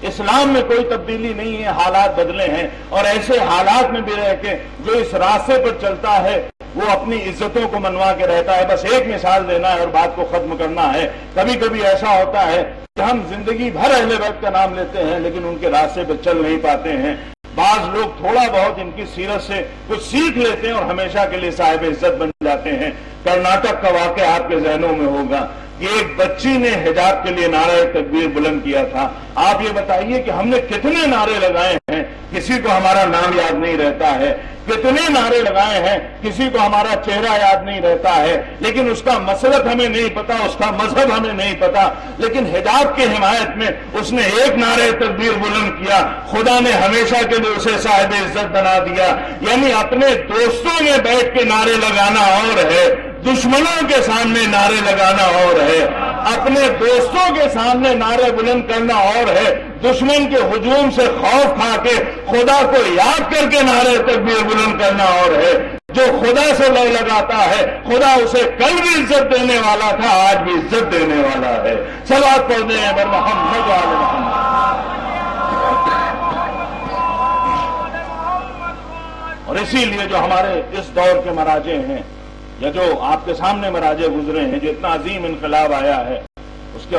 [SPEAKER 1] اسلام میں کوئی تبدیلی نہیں ہے، حالات بدلے ہیں، اور ایسے حالات میں بھی رہ کے جو اس راستے پر چلتا ہے وہ اپنی عزتوں کو منوا کے رہتا ہے۔ بس ایک مثال دینا ہے اور بات کو ختم کرنا ہے۔ کبھی کبھی ایسا ہوتا ہے کہ ہم زندگی بھر اہل بیت کا نام لیتے ہیں لیکن ان کے راستے پہ چل نہیں پاتے ہیں۔ بعض لوگ تھوڑا بہت ان کی سیرت سے کچھ سیکھ لیتے ہیں اور ہمیشہ کے لیے صاحب عزت بن جاتے ہیں۔ کرناٹک کا واقعہ آپ کے ذہنوں میں ہوگا کہ ایک بچی نے حجاب کے لیے نعرہ تکبیر بلند کیا تھا۔ آپ یہ بتائیے کہ ہم نے کتنے نعرے لگائے ہیں، کسی کو ہمارا نام یاد نہیں رہتا ہے، کتنے نعرے لگائے ہیں، کسی کو ہمارا چہرہ یاد نہیں رہتا ہے، لیکن اس کا مسلک ہمیں نہیں پتا، اس کا مذہب ہمیں نہیں پتا، لیکن حجاب کی حمایت میں اس نے ایک نعرہ تکبیر بلند کیا، خدا نے ہمیشہ کے لیے اسے صاحب عزت بنا دیا۔ یعنی اپنے دوستوں میں بیٹھ کے نعرے لگانا اور ہے، دشمنوں کے سامنے نعرے لگانا اور ہے۔ اپنے دوستوں کے سامنے نعرے بلند کرنا اور ہے، دشمن کے ہجوم سے خوف کھا کے خدا کو یاد کر کے نعرے تکبیر بلند کرنا اور ہے۔ جو خدا سے لڑ لگاتا ہے خدا اسے کل بھی عزت دینے والا تھا، آج بھی عزت دینے والا ہے۔ صلوات پڑھتے ہیں بر محمد وعلی محمد۔ اور اسی لیے جو ہمارے اس دور کے مراجع ہیں یا جو آپ کے سامنے مراجع گزرے ہیں، جو اتنا عظیم انقلاب آیا ہے، اس کی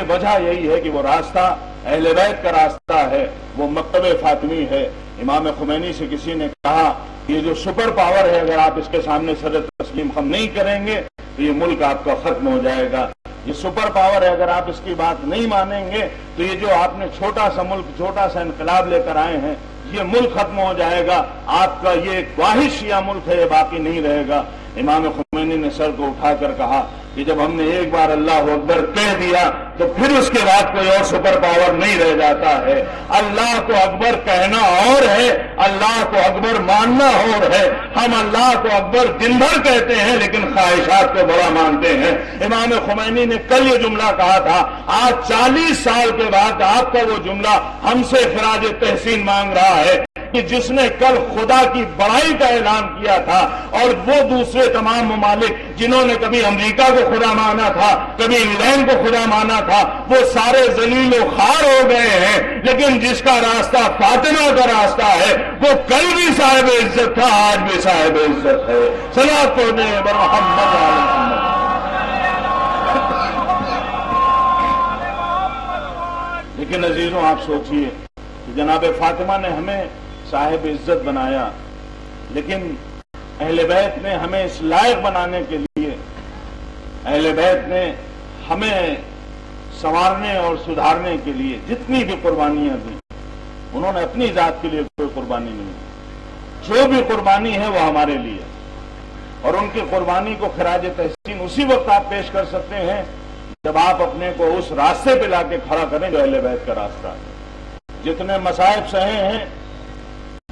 [SPEAKER 1] وجہ یہی ہے کہ وہ راستہ اہل بیت کا راستہ ہے، وہ مکتب فاطمی ہے۔ امام خمینی سے کسی نے کہا کہ یہ جو سپر پاور ہے، اگر آپ اس کے سامنے سر تسلیم خم نہیں کریں گے تو یہ ملک آپ کا ختم ہو جائے گا۔ یہ سپر پاور ہے، اگر آپ اس کی بات نہیں مانیں گے تو یہ جو آپ نے چھوٹا سا ملک، چھوٹا سا انقلاب لے کر آئے ہیں، یہ ملک ختم ہو جائے گا، آپ کا یہ ایک واحد شیعہ ملک ہے، یہ باقی نہیں رہے گا۔ امام خمینی نے سر کو اٹھا کر کہا کہ جب ہم نے ایک بار اللہ اکبر کہہ دیا تو پھر اس کے بعد کوئی اور سپر پاور نہیں رہ جاتا ہے۔ اللہ کو اکبر کہنا اور ہے، اللہ کو اکبر ماننا اور ہے۔ ہم اللہ کو اکبر دن بھر کہتے ہیں لیکن خواہشات کو بڑا مانتے ہیں۔ امام خمینی نے کل یہ جملہ کہا تھا، آج 40 سال کے بعد آپ کا وہ جملہ ہم سے خراج تحسین مانگ رہا ہے کہ جس نے کل خدا کی بڑائی کا اعلان کیا تھا، اور وہ دوسرے تمام ممالک جنہوں نے کبھی امریکہ کو خدا مانا تھا، کبھی انگلینڈ کو خدا مانا تھا، وہ سارے ذلیل و خوار ہو گئے ہیں، لیکن جس کا راستہ فاطمہ کا راستہ ہے وہ کل بھی صاحب عزت تھا، آج بھی صاحب عزت ہے۔ صلوات پڑھیں بر محمد علی محمد۔ لیکن عزیزوں، آپ سوچئے کہ جناب فاطمہ نے ہمیں صاحب عزت بنایا، لیکن اہل بیت نے ہمیں اس لائق بنانے کے لیے، اہل بیت نے ہمیں سنوارنے اور سدھارنے کے لیے جتنی بھی قربانیاں دی، انہوں نے اپنی ذات کے لیے کوئی قربانی نہیں دی۔ جو بھی قربانی ہے وہ ہمارے لیے، اور ان کی قربانی کو خراج تحسین اسی وقت آپ پیش کر سکتے ہیں جب آپ اپنے کو اس راستے پہ لا کے کھڑا کریں جو اہل بیت کا راستہ ہے۔ جتنے مصائب سہے ہیں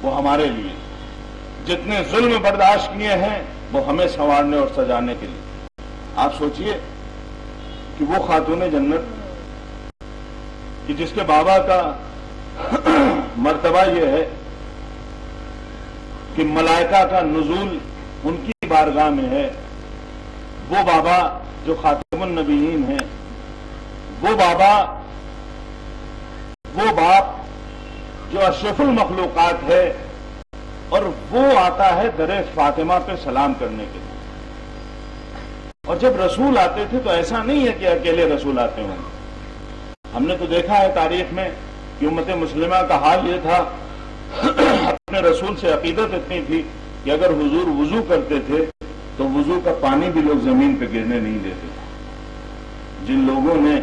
[SPEAKER 1] وہ ہمارے لیے، جتنے ظلم برداشت کیے ہیں وہ ہمیں سنوارنے اور سجانے کے لیے۔ آپ سوچئے کہ وہ خاتون جنت کہ جس کے بابا کا مرتبہ یہ ہے کہ ملائکہ کا نزول ان کی بارگاہ میں ہے، وہ بابا جو خاتم النبیین ہیں، وہ بابا، وہ باپ جو اشرف المخلوقات ہے، اور وہ آتا ہے در فاطمہ پہ سلام کرنے کے لیے۔ اور جب رسول آتے تھے تو ایسا نہیں ہے کہ اکیلے رسول آتے ہوں گے۔ ہم نے تو دیکھا ہے تاریخ میں کہ امت مسلمہ کا حال یہ تھا، اپنے رسول سے عقیدت اتنی تھی کہ اگر حضور وضو کرتے تھے تو وضو کا پانی بھی لوگ زمین پہ گرنے نہیں دیتے تھے۔ جن لوگوں نے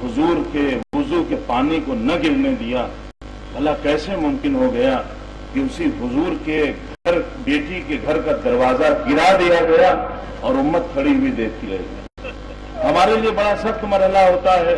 [SPEAKER 1] حضور کے وضو کے پانی کو نہ گرنے دیا، بھلا کیسے ممکن ہو گیا کہ اسی حضور کے گھر، بیٹی کے گھر کا دروازہ گرا دیا گیا اور امت کھڑی ہوئی دیکھتی رہی۔ ہمارے لیے بڑا سخت مرحلہ ہوتا ہے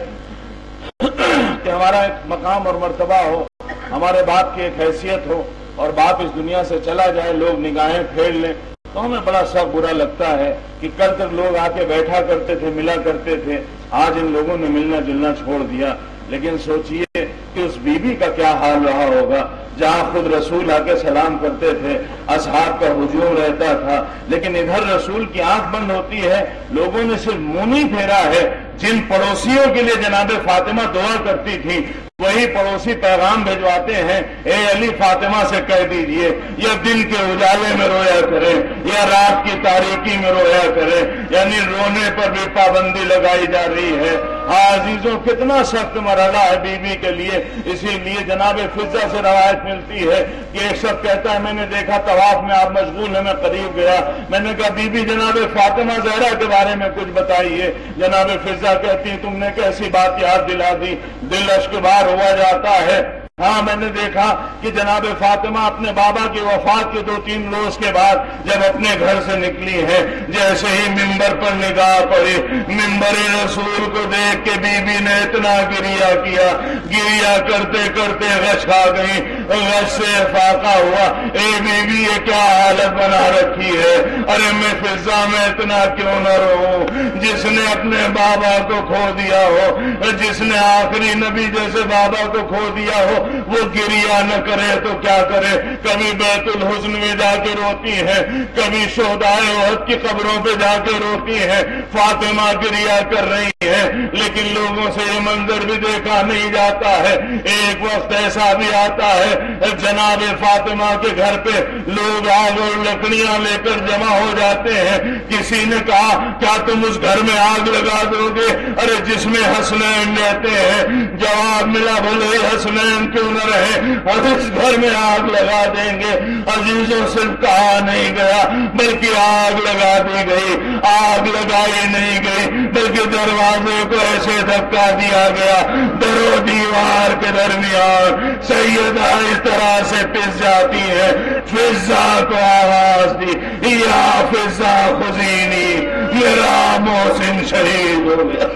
[SPEAKER 1] کہ ہمارا ایک مقام اور مرتبہ ہو، ہمارے باپ کی ایک حیثیت ہو، اور باپ اس دنیا سے چلا جائے، لوگ نگاہیں پھیر لیں تو ہمیں بڑا سخت برا لگتا ہے کہ کل تک لوگ آ کے بیٹھا کرتے تھے، ملا کرتے تھے، آج ان لوگوں نے ملنا جلنا چھوڑ دیا۔ لیکن سوچئے کہ اس بی بی کا کیا حال رہا ہوگا جہاں خود رسول آ کے سلام کرتے تھے، اصحاب کا ہجوم رہتا تھا، لیکن ادھر رسول کی آنکھ بند ہوتی ہے، لوگوں نے صرف منہ نہیں پھیرا ہے۔ جن پڑوسیوں کے لیے جناب فاطمہ دعا کرتی تھی وہی پڑوسی پیغام بھجواتے ہیں، اے علی فاطمہ سے کہہ دیجئے یا دن کے اجالے میں رویا کرے یا رات کی تاریکی میں رویا کرے، یعنی رونے پر بھی پابندی لگائی جا رہی ہے۔ ہاں عزیزوں، کتنا سخت مرحلہ ہے بی بی کے لیے۔ اسی لیے جناب فضہ سے روایت ملتی ہے کہ ایک شخص کہتا ہے، میں نے دیکھا طواف میں آپ مشغول ہیں، میں قریب گیا، میں نے کہا بی بی جناب فاطمہ زہرا کے بارے میں کچھ بتائیے۔ جناب فضہ کہتی ہیں، تم نے کیسی بات یاد دلا دی، دل اشکبار ہوا جاتا ہے۔ ہاں میں نے دیکھا کہ جناب فاطمہ اپنے بابا کی وفات کے 2-3 روز کے بعد جب اپنے گھر سے نکلی ہے، جیسے ہی ممبر پر نگاہ پڑی، ممبر رسول کو دیکھ کے بی بی نے اتنا گریا کیا، گریا کرتے کرتے غش کھا گئی، غش سے فاقہ ہوا۔ اے بی بی یہ کیا حالت بنا رکھی ہے، ارے میں فضا میں اتنا کیوں نہ رہوں؟ جس نے اپنے بابا کو کھو دیا ہو، جس نے آخری نبی جیسے بابا کو کھو دیا ہو، وہ گریا نہ کرے تو کیا کرے؟ کبھی بیت الحزن میں جا کے روتی ہے، کبھی شہدائے احد کی قبروں پہ جا کے روتی ہے۔ فاطمہ گریا کر رہی ہے، لیکن لوگوں سے یہ منظر بھی دیکھا نہیں جاتا ہے۔ ایک وقت ایسا بھی آتا ہے ہے جناب فاطمہ کے گھر پہ لوگ آگ اور لکڑیاں لے کر جمع ہو جاتے ہیں. کسی نے کہا کیا تم اس گھر میں آگ لگا دو گے؟ ارے جس میں حسنین رہتے ہیں. جواب ملا بھلے حسنین کیوں نہ رہے اور اس گھر میں آگ لگا دیں گے. عزیزوں صرف کہا نہیں گیا بلکہ آگ لگا دی گئی. آگ لگائی نہیں گئی بلکہ دروازے کو ایسے دھکا دیا گیا در و دیوار کے درمیان سیدہ اس طرح سے پس جاتی ہے. فضا کو آواز دی یا فضا خزینی میرا محسن شہید ہو گیا.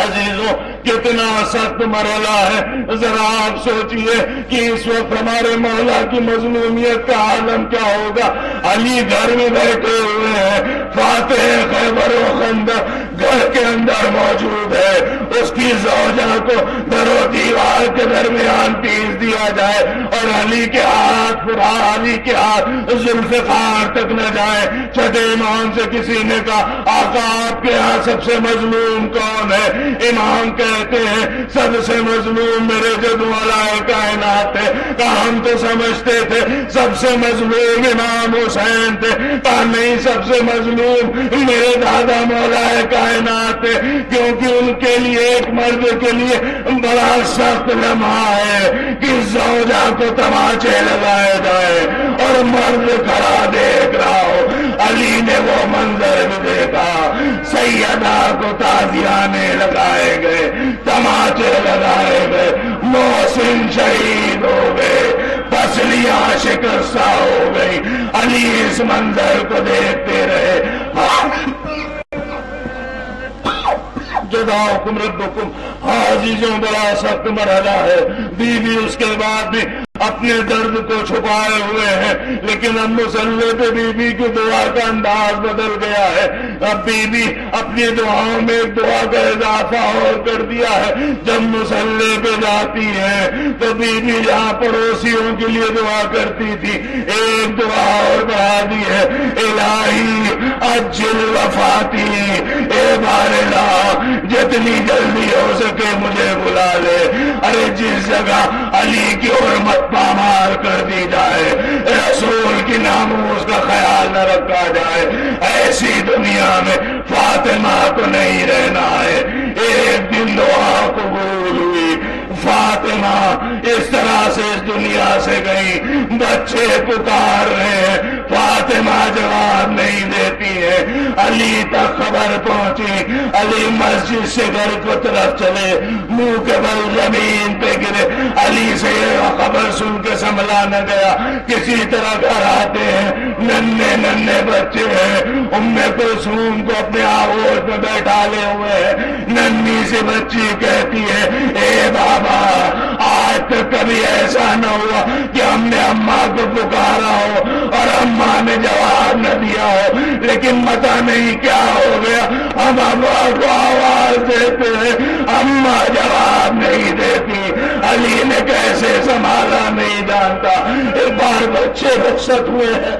[SPEAKER 1] عزیزوں کتنا سخت مرحلہ ہے. ذرا آپ سوچئے کہ اس وقت ہمارے مولا کی مظلومیت کا عالم کیا ہوگا. علی گھر میں بیٹھے ہوئے ہیں. فاتح خیبر و خندق گھر کے اندر موجود ہے. اس کی زوجہ کو در و دیوار کے درمیان پیس دیا جائے اور علی کے ہاتھ ذوالفقار تک نہ جائے. چھٹے امام سے کسی نے کہا آقا آپ کے ہاں سب سے مظلوم کون ہے؟ امام کہتے ہیں سب سے مظلوم میرے جد مولا کائنات ہے. کہا ہم تو سمجھتے تھے سب سے مظلوم امام حسین تھے. کہا نہیں سب سے مظلوم میرے دادا مولا کائنات ہے کیونکہ ان کے لیے ایک مرد کے لیے بڑا سخت لمحہ ہے کہ زوجہ کو تماچے لگائے جائے اور مرد کھڑا دیکھ رہا ہو. علی نے وہ منظر بھی دیکھا. سیدہ کو تازیانے لگائے گئے تماچے لگائے گئے. محسن شہید ہو گئے. پسلیاں شکستہ ہو گئی. علی اس منظر کو دیکھتے رہے. جزاکم ربکم. عزیزوں بڑا سخت مرحلہ ہے. بیوی اس کے بعد بھی اپنے درد کو چھپائے ہوئے ہیں لیکن اب مسلح پہ بی کی دعا کا انداز بدل گیا ہے. اب بی اپنی دعاؤں میں ایک دعا کا اضافہ اور کر دیا ہے. جب مسلح پہ جاتی ہے تو بی جہاں پڑوسیوں کے لیے دعا کرتی تھی ایک دعا اور بڑھا دی ہے. الہی اجل وفاتی اے بارلا جتنی جلدی ہو سکے مجھے بلا لے. ارے جس جگہ علی کی حرمت پامال کر دی جائے رسول کی ناموس کا خیال نہ رکھا جائے ایسی دنیا میں فاطمہ کو نہیں رہنا ہے. ایک دن دعا قبول ہوئی. فاطمہ اس طرح سے اس دنیا سے گئی. بچے پکار رہے ہیں فاطمہ جواب نہیں دیتی ہے. علی تک خبر پہنچی. علی مسجد سے گھر کو طرف چلے منہ کے بل زمین پہ گرے. علی سے یہ خبر سن کے سنبھلا نہ گیا. کسی طرح گھر آتے ہیں ننھے بچے ہیں. ام کلثوم کو اپنے آغوش میں بیٹھا لے ہوئے ہیں. ننھی سی بچی کہتی ہے اے بابا آج تک کبھی ایسا نہ ہوا کہ ہم نے اماں کو پکارا ہو اور اماں نے جواب نہ دیا ہو لیکن پتہ نہیں کیا ہو گیا ہم اماں کو آواز دیتے ہیں اماں جواب نہیں دیتی. علی نے کیسے سنبھالا نہیں جانتا. ایک بار بچے رخصت ہوئے ہیں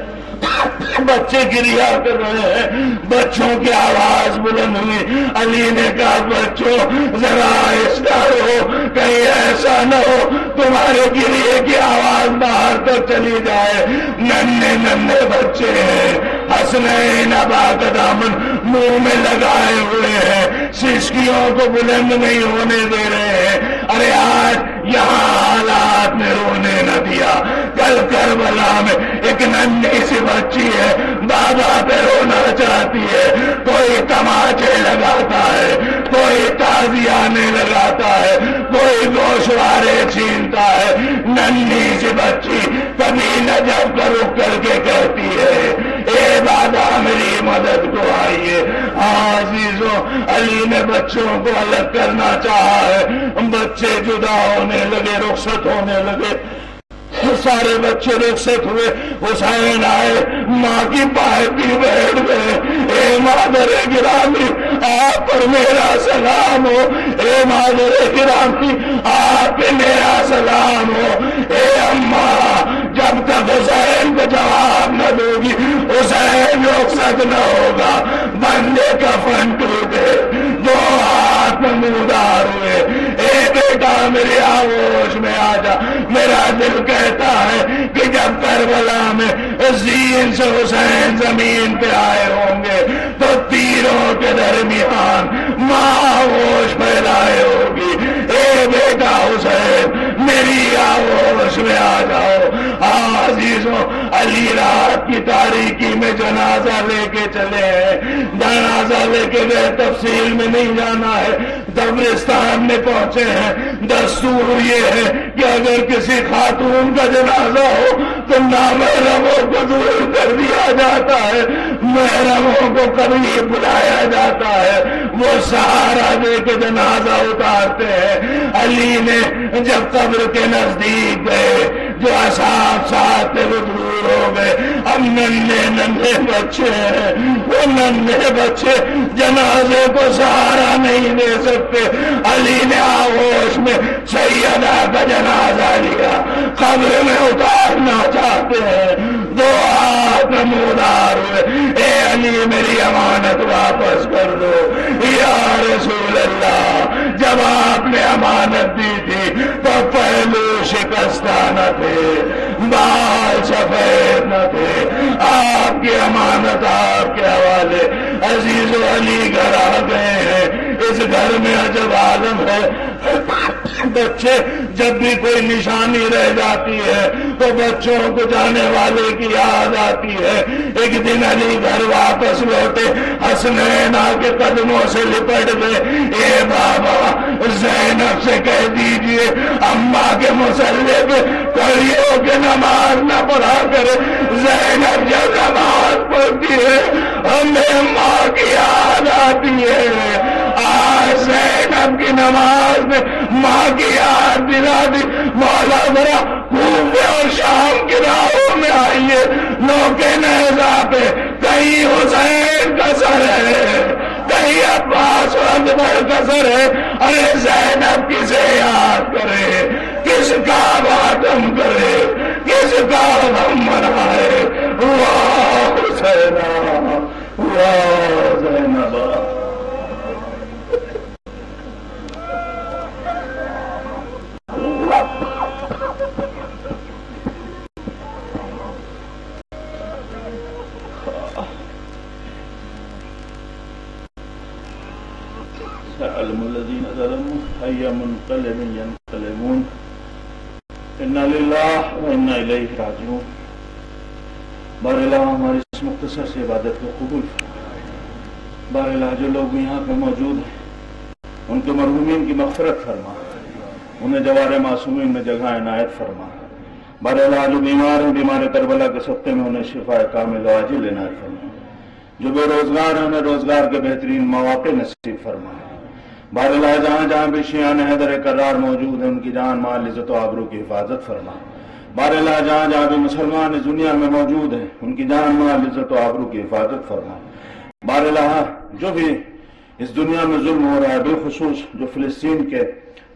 [SPEAKER 1] بچے گریا کر رہے ہیں. بچوں کی آواز بلند ہوئی. علی نے کہا بچوں ذرا آہستہ ہو کہیں ایسا نہ ہو تمہارے گریے کی آواز باہر تک چلی جائے. ننھے بچے ہیں. حسنین ابا کا دامن منہ میں لگائے ہوئے ہیں. سسکیوں کو بلند نہیں ہونے دے رہے ہیں. ارے آج یہاں حالات نے رونے نہ دیا. کل کربلا میں ایک ننھی سی بچی ہے بابا پہ رونا چاہتی ہے. کوئی تماچے لگاتا ہے کوئی تازیانے لگاتا ہے کوئی گوشوارے چھینتا ہے. ننھی سی بچی کبھی نہ جب کر رک کر کے کہتی ہے اے بابا میری مدد کو آئیے. عزیزوں علی نے بچوں کو الگ کرنا چاہا ہے. بچے جدا ہونے لگے رخصت ہونے لگے. سارے بچے رخصت ہوئے. حسین آئے ماں کی پائے بھی بیٹھ گئے. اے مادر گرامی آپ پر میرا سلام ہو. اے مادر گرامی آپ پہ میرا سلام ہو. اے اماں جب تک حسین کو جواب نہ دو گی حسین رخصت نہ ہوگا. بندے کا فن ٹوٹے دو ہاتھ میں مودار ہوئے. اے بیٹا میری آغوش میں آ جا. میرا دل کہتا ہے کہ جب کربلا میں زین سے حسین زمین پہ آئے ہوں گے تو تیروں کے درمیان ماں آغوش پھیلائے ہوگی. اے بیٹا حسین میری آغوش میں آ جاؤ. عزیزوں علی رات کی تاریکی میں جنازہ لے کے چلے ہیں. جنازہ لے کے گئے, تفصیل میں نہیں جانا ہے. قبرستان میں پہنچے ہیں. دستور یہ ہے کہ اگر کسی خاتون کا جنازہ ہو تو نامحرموں کو دور کر دیا جاتا ہے, محرموں کو قریب بلایا جاتا ہے. وہ سہارا دے کے جنازہ اتارتے ہیں. علی نے جب قبر کے نزدیک گئے, جو اصحاب ساتھ تھے وہ دور ہو گئے. اب ننھے بچے ہیں, وہ ننھے بچے جنازے کو سہارا نہیں دے سکتے. علی نے آغوش میں سیدہ کا جنازہ لیا, قبر میں اتارنا چاہتے ہیں. دو ہاتھ نمودار ہوئے, اے علی میری امانت واپس کر دو. یا رسول اللہ, جب آپ نے امانت دی تھی تو پہلو شکستہ نہ تھے, بال سفید نہ تھے. آپ کی امانت آپ کے حوالے. عزیز و علی گھر آ گئے ہیں. اس گھر میں عجب عالم ہے. بچے جب بھی کوئی نشانی رہ جاتی ہے تو بچوں کو جانے والے کی یاد آتی ہے. ایک دن علی گھر واپس لوٹے, حسنین آ کے قدموں سے لپٹ گئے. اے بابا زینب سے کہہ دیجئے اماں کے مصلے پہ کھڑی ہو کے نماز نہ پڑھا کرے. زینب جب نماز پڑھتی ہے ہمیں ماں کی یاد آتی ہے. آج زینب کی نماز میں ماں کی یاد دلا دی. مولا ذرا کوفے اور شام کی راہوں میں آئیے, نوکے نیزہ پہ کہیں حسین کا سر ہے, کہیں عباس و اکبر کا سر ہے. ارے زینب کسے یاد کرے, کس کا ماتم کرے, کس کا غم منائے. واہ حسینہ, واہ زینبہ. سيعلم الذين ظلموا أي منقلب ينقلبون إنا لله وإنا إليه راجعون. بار الہ ہماری اس مختصر سی عبادت کو قبول فرما. بار الہ جو لوگ یہاں پہ موجود ہیں ان کے مرحومین کی مغفرت فرما, انہیں جوار معصومین میں جگہ عنایت فرما. بار الہ جو بیمار ہیں بیمار کربلا کے صدقے میں انہیں شفا کامل و عاجل عنایت فرما. جو بے روزگار ہیں انہیں روزگار کے بہترین مواقع نصیب فرما. بار الہ جہاں جہاں بھی شیعان حیدر کرار موجود ہیں ان کی جان مال عزت و آبرو کی حفاظت فرما. بار الہ جہاں جہاں بھی مسلمان اس دنیا میں موجود ہیں ان کی جان مال عزت و آبرو کی حفاظت فرما. بار الہ جو بھی اس دنیا میں ظلم ہو رہا ہے, بالخصوص جو فلسطین کے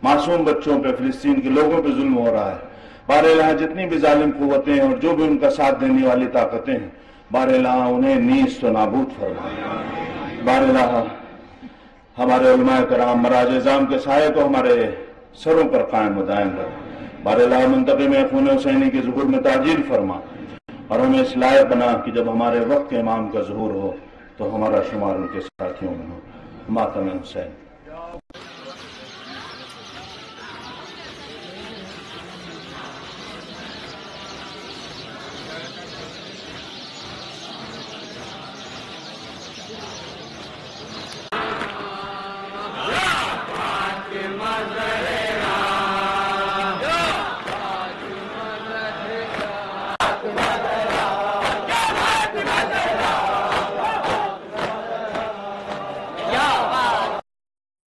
[SPEAKER 1] معصوم بچوں پہ, فلسطین کے لوگوں پہ ظلم ہو رہا ہے, بار الہ جتنی بھی ظالم قوتیں ہیں اور جو بھی ان کا ساتھ دینے والی طاقتیں ہیں, بار الہ انہیں نیست و نابود فرما. بار الہ ہمارے علماء کرام مراج اعظام کے سائے کو ہمارے سروں پر قائم و دائم رکھ. بار الہ منتقم خون حسینی کے ظہور میں تعجیل فرما اور ہمیں اس لائق بنا کہ جب ہمارے وقت کے امام کا ظہور ہو تو ہمارا شمار ان کے ساتھیوں میں ہو. ماتم حسین.